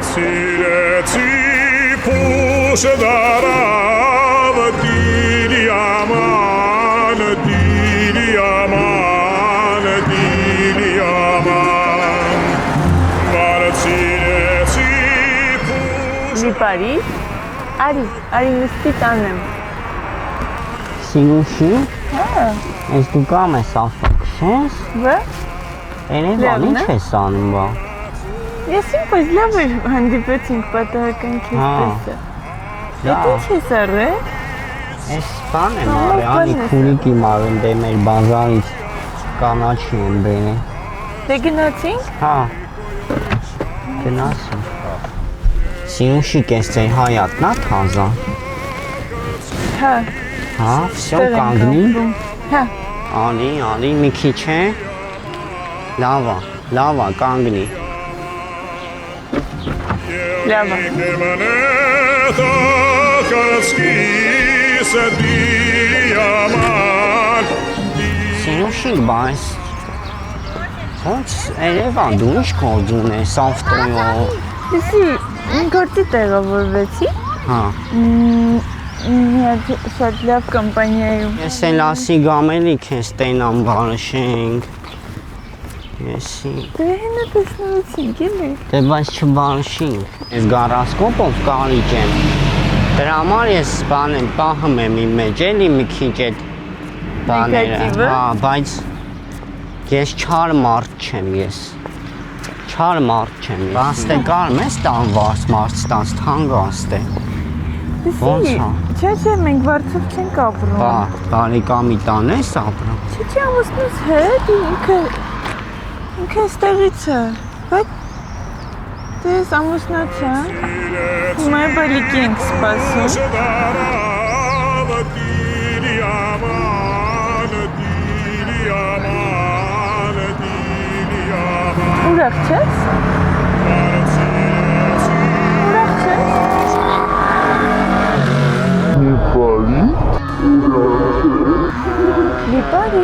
Սիրեցի փուշը դարավ դիրի աման Վարցիրեցի փուշը Լիպարի, արի նստի տանեմ։ Սիրուշի, Հա, ես դու կամ ես ավտոքսես, բա, Երևան Լավն ինչ է։ ես անում բա։ ես ինքս լավ էր հանդիպեցինք պատահական քեզ Հա։ տեսա։ Դա, Դա ինչ ես արել։ ես բան եմ Հա, արել, բան անի ես քուրիկ իմ արել, դե մեր բազարից կանաչի եմ բերել։ Դե գնացինք։ Հա, գնասում։ Սիրուշի կես ձեր հայատնա թազա։ Հա, Հա, վսյո տեղ ենք կանգնի։ ապրում։ Հա, Անի, մի քիչ է։ Լավա, կանգնի։ լավ է։ Կեմանեթա կասկիսը դիրի աման Սիրուշի, բայց ոնց Երևան դու ինչ գործ ունես ավտոյով։ Լսի, գործի տեղավորվեցի։ Հա, Մի հատ շատ լավ կամպանիայում։ ես էլ ասի գամելիք ես տենամ բարշենք։ Եսի, Դե հենա տեսնվեցինք, էլի։ դե բայց չբարշինք։ Ես գարասկոպով կարիք եմ։ Դրա համար ես բան եմ, պահում եմ իմ մեջ էլի մի քիչ այդ բաները։ Նեգատիվը։ Հա, բայց ես չար մարդ չեմ ես։ Չար մարդ չեմ։ Բաստե կարմ ես տան վարս մարդ ստանց թանգաստե։ Ոնց է։ Չէ, մենք վարձով չենք ապրում։ Բա, բարեկամի տան ես ապրում։ Չէ, ամուսնուս հետ ինքը ստեղից է, բայց դες ամուսնացա, հիմա բալիկի ենք սպասում։ դարավ դիրի աման Ուրախ չես։ Լիպարի։